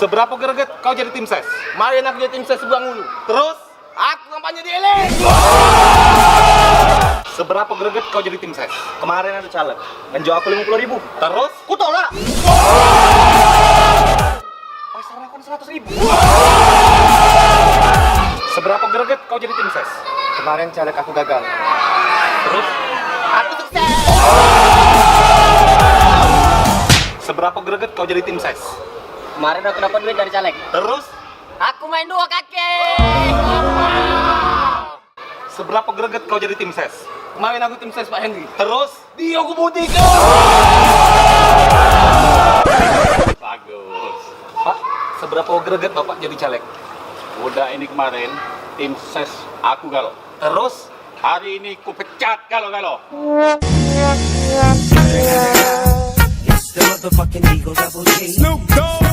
Seberapa greget kau jadi tim ses? Kemarin aku jadi tim ses Subang Hulu. Terus? Aku kampanye di Eling. Seberapa greget kau jadi tim ses? Kemarin ada caleg, menjual aku 50.000. Terus? Ku tolak. Pasarnya kan 100.000. Seberapa greget kau jadi tim ses? Kemarin caleg aku gagal. Terus? Aku sukses. Seberapa greget kau jadi tim ses? Kemarin aku dapat duit dari caleg. Terus? Aku main 2 kaki. Seberapa greget kau jadi tim ses? Kemarin aku tim ses Pak Henry. Terus? Dia aku buktikan. Bagus. Pak, seberapa greget Bapak jadi caleg? Udah ini kemarin tim ses aku galau. Terus? Hari ini ku pecat galau-galau. It's the motherfucking Eagle Double G. Snoop Dogg.